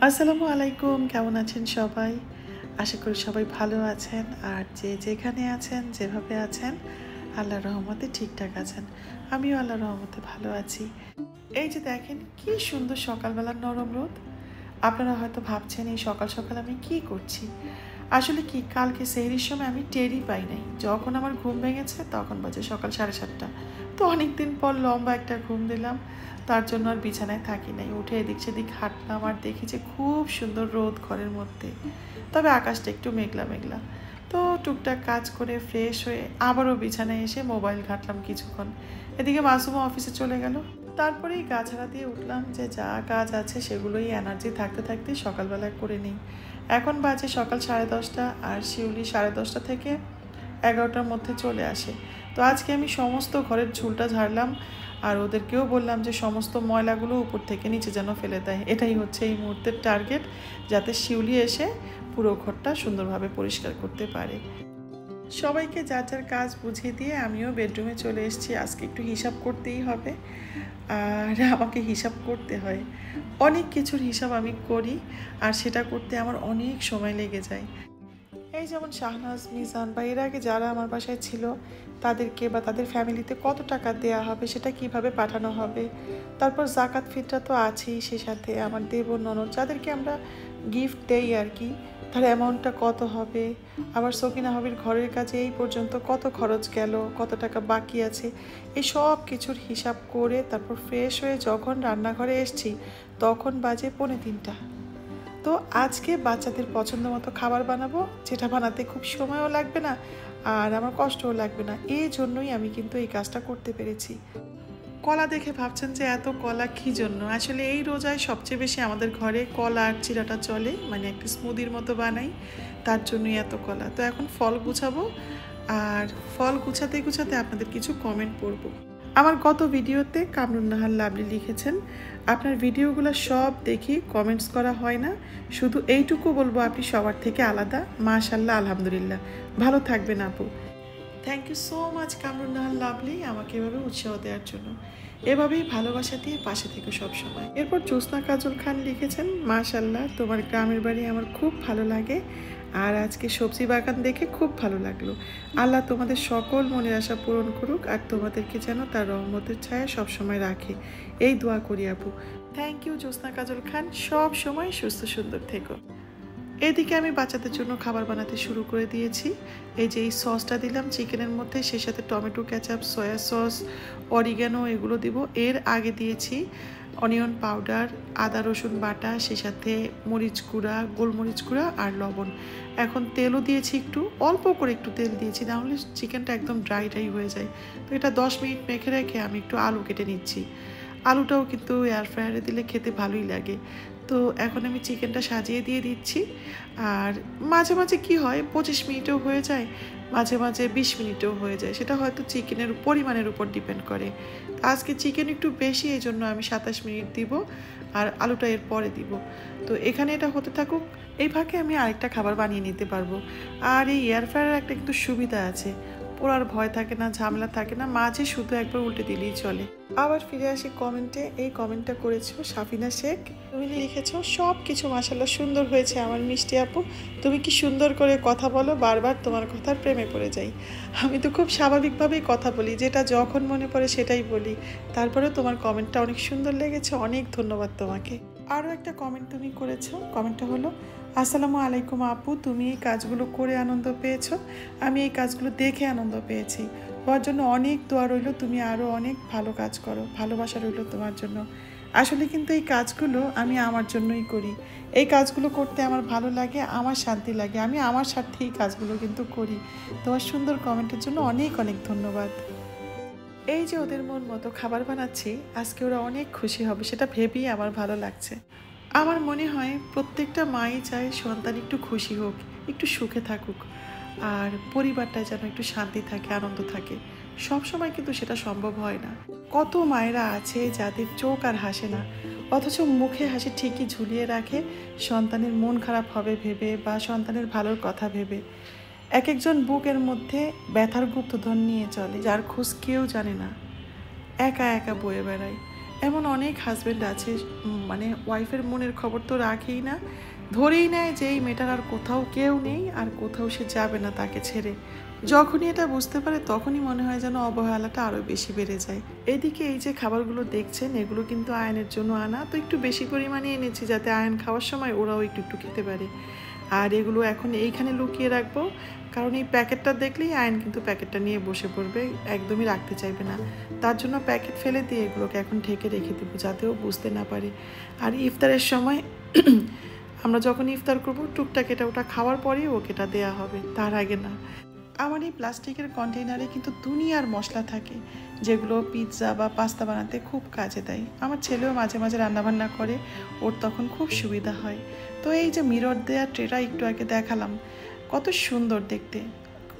আসসালামু আলাইকুম, কেমন আছেন সবাই? আশা করি সবাই ভালো আছেন আর যে যেখানে আছেন যেভাবে আছেন আল্লাহর রহমতে ঠিকঠাক আছেন। আমিও আল্লাহর রহমতে ভালো আছি। এই যে দেখেন কি সুন্দর সকালবেলার নরম রোদ। আপনারা হয়তো ভাবছেন এই সকাল সকাল আমি কি করছি। আসলে কি কালকে সেহরির সময় আমি টেরই পাই নাই। যখন আমার ঘুম ভেঙেছে তখন বাজে সকাল 7:30। তো অনেকদিন পর লম্বা একটা ঘুম দিলাম, তার জন্য আর বিছানায় থাকি নাই, উঠে এদিক সেদিক হাঁটলাম আর দেখি যে খুব সুন্দর রোদ ঘরের মধ্যে, তবে আকাশটা একটু মেঘলা মেঘলা। তো টুকটাক কাজ করে ফ্রেশ হয়ে আবারও বিছানায় এসে মোবাইল ঘাঁটলাম কিছুক্ষণ। এদিকে মাসুমা অফিসে চলে গেল। তারপরেই গা ঝাড়া দিয়ে উঠলাম যে যা কাজ আছে সেগুলোই এনার্জি থাকতে থাকতে সকালবেলায় করে নিই। এখন বাজে সকাল 10:30 আর শিউলি 10:30 থেকে 11টার মধ্যে চলে আসে। তো আজকে আমি সমস্ত ঘরের ঝুলটা ঝাড়লাম আর ওদেরকেও বললাম যে সমস্ত ময়লাগুলো উপর থেকে নিচে যেন ফেলে দেয়। এটাই হচ্ছে এই মুহূর্তের টার্গেট, যাতে শিউলি এসে পুরো ঘরটা সুন্দরভাবে পরিষ্কার করতে পারে। সবাইকে যার যার কাজ বুঝিয়ে দিয়ে আমিও বেডরুমে চলে এসেছি। আজকে একটু হিসাব করতেই হবে আর আমাকে হিসাব করতে হয়, অনেক কিছুর হিসাব আমি করি আর সেটা করতে আমার অনেক সময় লেগে যায়। এই যেমন শাহনাজ, মিজান বা এর আগে যারা আমার বাসায় ছিল তাদেরকে বা তাদের ফ্যামিলিতে কত টাকা দেয়া হবে, সেটা কিভাবে পাঠানো হবে, তারপর জাকাত ফিতরা তো আছেই, সে সাথে আমার দেবর ননদ যাদেরকে আমরা গিফট দেই আর কি, তার অ্যামাউন্টটা কত হবে, আবার সকিনা হবির ঘরের কাজে এই পর্যন্ত কত খরচ গেল, কত টাকা বাকি আছে, এই সব কিছুর হিসাব করে তারপর ফ্রেশ হয়ে যখন রান্নাঘরে এসছি তখন বাজে 2:45। তো আজকে বাচ্চাদের পছন্দ মতো খাবার বানাবো, যেটা বানাতে খুব সময়ও লাগবে না আর আমার কষ্টও লাগবে না। এই জন্যই আমি কিন্তু এই কাজটা করতে পেরেছি। কলা দেখে ভাবছেন যে এত কলা কী জন্য? আসলে এই রোজায় সবচেয়ে বেশি আমাদের ঘরে কলা আর চিড়াটা চলে, মানে একটা স্মুদির মতো বানাই, তার জন্যই এত কলা। তো এখন ফল গুছাবো আর ফল গুছাতে গুছাতে আপনাদের কিছু কমেন্ট পড়বো। আমার গত ভিডিওতে কামরুন নাহার লাভলি লিখেছেন, আপনার ভিডিওগুলো সব দেখি, কমেন্টস করা হয় না, শুধু এইটুকু বলবো আপনি সবার থেকে আলাদা, মাশাল্লাহ আলহামদুলিল্লাহ, ভালো থাকবেন আপু। Thank you so much Kamrun Nahar Lovely আমাকে এভাবে উৎসাহ দেওয়ার জন্য। এভাবেই ভালোবাসা দিয়ে পাশে থেকে সব সময়। এরপর জ্যোৎস্না কাজল খান লিখেছেন, মাশাল্লাহ তোমার গ্রামের বাড়ি আমার খুব ভালো লাগে আর আজকে সবজি বাগান দেখে খুব ভালো লাগলো। আল্লাহ তোমাদের সকল মনের আশা পূরণ করুক আর তোমাদেরকে যেন তার রহমতের ছায়া সবসময় রাখে, এই দোয়া করি আপু। থ্যাংক ইউ জ্যোৎস্না কাজল খান, সব সময় সুস্থ সুন্দর থেকো। এদিকে আমি বাচ্চাদের জন্য খাবার বানাতে শুরু করে দিয়েছি। এই যে এই সসটা দিলাম চিকেনের মধ্যে, সে সাথে tomato ketchup, soya sauce, oregano এগুলো দিব। এর আগে দিয়েছি অনিয়ন পাউডার, আদা রসুন বাটা, সে সাথে মরিচ গুঁড়া, গোলমরিচ গুঁড়া আর লবণ। এখন তেলও দিয়েছি, একটু অল্প করে একটু তেল দিয়েছি, নাহলে চিকেনটা একদম ড্রাই ড্রাই হয়ে যায়। তো এটা 10 মিনিট মেখে রেখে আমি একটু আলু কেটে নিচ্ছি। আলুটাও কিন্তু এয়ার ফ্রায়ারে দিলে খেতে ভালোই লাগে। তো এখন আমি চিকেনটা সাজিয়ে দিয়ে দিচ্ছি আর মাঝে মাঝে কি হয় 25 মিনিটেও হয়ে যায়, মাঝে মাঝে 20 মিনিটেও হয়ে যায়, সেটা হয়তো চিকেনের পরিমাণের উপর ডিপেন্ড করে। আজকে চিকেন একটু বেশি, এই জন্য আমি 27 মিনিট দিব আর আলুটা এর পরে দিব। তো এখানে এটা হতে থাকুক, এই ফাঁকে আমি আরেকটা খাবার বানিয়ে নিতে পারবো। আর এই এয়ার ফ্রায়ারের একটা কিন্তু সুবিধা আছে, পোড়ার ভয় থাকে না, ঝামেলা থাকে না, মাঝে শুধু একবার উল্টে দিলেই চলে। আবার ফিরে আসি কমেন্টে। এই কমেন্টটা করেছো সাফিনা শেখ, তুমি লিখেছো সব কিছু মাশাআল্লাহ সুন্দর হয়েছে আমার মিষ্টি আপু, তুমি কি সুন্দর করে কথা বলো, বারবার তোমার কথার প্রেমে পড়ে যাই। আমি তো খুব স্বাভাবিকভাবেই কথা বলি, যেটা যখন মনে পড়ে সেটাই বলি। তারপরেও তোমার কমেন্টটা অনেক সুন্দর লেগেছে, অনেক ধন্যবাদ তোমাকে। আরও একটা কমেন্ট তুমি করেছো, কমেন্টটা হলো, আসসালামু আলাইকুম আপু, তুমি এই কাজগুলো করে আনন্দ পেয়েছো, আমি এই কাজগুলো দেখে আনন্দ পেয়েছি, তোমার জন্য অনেক দোয়া রইল, তুমি আরও অনেক ভালো কাজ করো, ভালোবাসা রইল তোমার জন্য। আসলে কিন্তু এই কাজগুলো আমি আমার জন্যই করি, এই কাজগুলো করতে আমার ভালো লাগে, আমার শান্তি লাগে, আমি আমার স্বার্থে এই কাজগুলো কিন্তু করি। তোমার সুন্দর কমেন্টের জন্য অনেক অনেক ধন্যবাদ। এই যে ওদের মন মতো খাবার বানাচ্ছি, আজকে ওরা অনেক খুশি হবে, সেটা ভেবেই আমার ভালো লাগছে। আমার মনে হয় প্রত্যেকটা মাই চায় সন্তান একটু খুশি হোক, একটু সুখে থাকুক আর পরিবারটা যেন একটু শান্তি থাকে, আনন্দ থাকে। সব সময় কিন্তু সেটা সম্ভব হয় না। কত মায়েরা আছে যাদের চোখ আর হাসে না, অথচ মুখে হাসি ঠিকই ঝুলিয়ে রাখে সন্তানের মন খারাপ হবে ভেবে বা সন্তানের ভালোর কথা ভেবে। এক একজন বুকের মধ্যে ব্যথার গুপ্তধন নিয়ে চলে, যার খোঁজ কেউ জানে না, একা একা বয়ে বেড়ায়। এমন অনেক হাজব্যান্ড আছে মানে ওয়াইফের মনের খবর তো রাখেই না, ধরেই নেয় যে এই মেয়েটার আর কোথাও কেউ নেই আর কোথাও সে যাবে না তাকে ছেড়ে। যখনই এটা বুঝতে পারে তখনই মনে হয় যেন অবহেলাটা আরও বেশি বেড়ে যায়। এদিকে এই যে খাবারগুলো দেখছেন এগুলো কিন্তু আয়নের জন্য আনা, তো একটু বেশি পরিমাণে এনেছি যাতে আয়ন খাওয়ার সময় ওরাও একটু একটু খেতে পারে। আর এগুলো এখন এইখানে লুকিয়ে রাখবো, কারণ এই প্যাকেটটা দেখলেই আয়ন কিন্তু প্যাকেটটা নিয়ে বসে পড়বে, একদমই রাখতে চাইবে না। তার জন্য প্যাকেট ফেলে দিয়ে এগুলোকে এখন ঢেকে রেখে দেবো যাতে ও বুঝতে না পারে। আর ইফতারের সময় আমরা যখন ইফতার করবো টুকটাক এটা ওটা খাওয়ার পরেই ওকে এটা দেওয়া হবে, তার আগে না। আমার এই প্লাস্টিকের কন্টেইনারে কিন্তু দুনিয়ার মশলা থাকে যেগুলো পিৎজা বা পাস্তা বানাতে খুব কাজে দেয়। আমার ছেলেও মাঝে মাঝে রান্নাবান্না করে, ওর তখন খুব সুবিধা হয়। তো এই যে মিরর দেওয়া ট্রেটা একটু আগে দেখালাম, কত সুন্দর দেখতে,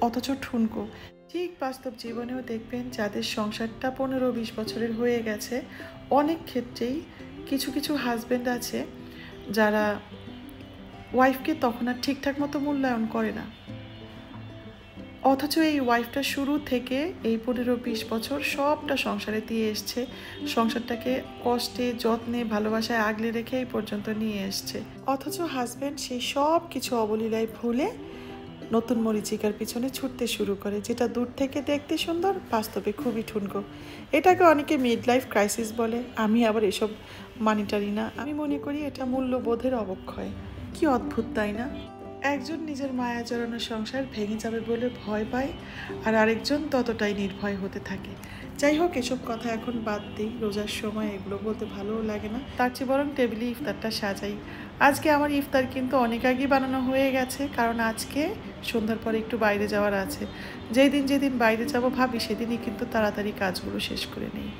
অথচ ঠুনকো। ঠিক বাস্তব জীবনেও দেখবেন যাদের সংসারটা 15-20 বছরের হয়ে গেছে, অনেক ক্ষেত্রেই কিছু কিছু হাজব্যান্ড আছে যারা ওয়াইফকে তখন আর ঠিকঠাক মতো মূল্যায়ন করে না, অথচ এই ওয়াইফটা শুরু থেকে এই 15-20 বছর সবটা সংসারে দিয়ে এসছে, সংসারটাকে কষ্টে যত্নে ভালোবাসায় আগলে রেখে এই পর্যন্ত নিয়ে এসছে। অথচ হাজব্যান্ড সেই সব কিছু অবলীলায় ভুলে নতুন মরিচিকার পিছনে ছুটতে শুরু করে, যেটা দূর থেকে দেখতে সুন্দর, বাস্তবে খুবই ঠুনকো। এটাকে অনেকে মিড লাইফ ক্রাইসিস বলে, আমি আবার এসব মানিটারি না। আমি মনে করি এটা মূল্যবোধের অবক্ষয়। কি অদ্ভুত তাই না? একজন নিজের মায়া জড়ানো সংসার ভেঙে যাবে বলে ভয় পায়, আর আরেকজন ততটাই নির্ভয় হতে থাকে। যাই হোক, এসব কথা এখন বাদ দিই, রোজার সময় এগুলো বলতে ভালোও লাগে না, তার চেয়ে বরং টেবিলে ইফতারটা সাজাই। আজকে আমার ইফতার কিন্তু অনেক আগেই বানানো হয়ে গেছে, কারণ আজকে সন্ধ্যার পরে একটু বাইরে যাওয়ার আছে। যেদিন বাইরে যাব ভাবি সেদিনই কিন্তু তাড়াতাড়ি কাজগুলো শেষ করে নেই।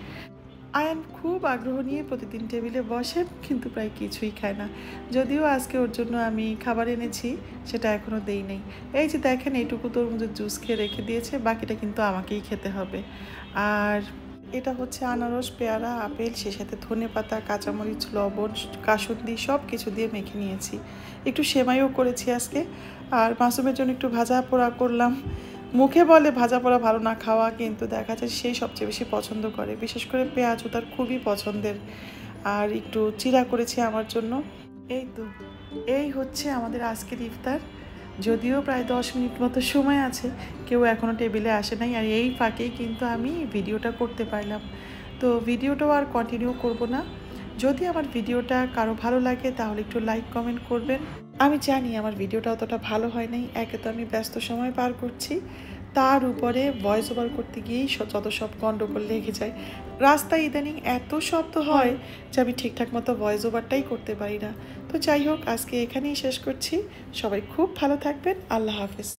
আয়ান খুব আগ্রহ নিয়ে প্রতিদিন টেবিলে বসে, কিন্তু প্রায় কিছুই খায় না। যদিও আজকে ওর জন্য আমি খাবার এনেছি, সেটা এখনও দেই নেই। এই যে দেখেন, এইটুকু তরমুজের জুস খেয়ে রেখে দিয়েছে, বাকিটা কিন্তু আমাকেই খেতে হবে। আর এটা হচ্ছে আনারস, পেয়ারা, আপেল, সে সাথে ধনেপাতা, কাঁচামরিচ, লবণ, কাসুন্দি সব কিছু দিয়ে মেখে নিয়েছি। একটু সেমাইও করেছি আজকে। আর মাসুমের জন্য একটু ভাজা পোড়া করলাম। মুখে বলে ভাজা পোড়া ভালো না খাওয়া, কিন্তু দেখা যায় সেই সবচেয়ে বেশি পছন্দ করে, বিশেষ করে পেঁয়াজও তার খুবই পছন্দের। আর একটু চিড়া করেছি আমার জন্য। এই তো, এই হচ্ছে আমাদের আজকের ইফতার। যদিও প্রায় 10 মিনিট মতো সময় আছে, কেউ এখনও টেবিলে আসে নাই, আর এই ফাঁকেই কিন্তু আমি ভিডিওটা করতে পারলাম। তো ভিডিওটাও আর কন্টিনিউ করব না। যদি আমার ভিডিওটা কারো ভালো লাগে তাহলে একটু লাইক কমেন্ট করবেন। আমি জানি আমার ভিডিওটা অতটা ভালো হয় নাই, একে তো আমি ব্যস্ত সময় পার করছি, তার উপরে ভয়েস ওভার করতে গিয়েই যত সব গন্ডগোল লেগে যায়। রাস্তায় ইদানিং এত শব্দ হয় যে আমি ঠিকঠাক মতো ভয়েস ওভারটাই করতে পারি না। তো যাই হোক, আজকে এখানেই শেষ করছি। সবাই খুব ভালো থাকবেন। আল্লাহ হাফেজ।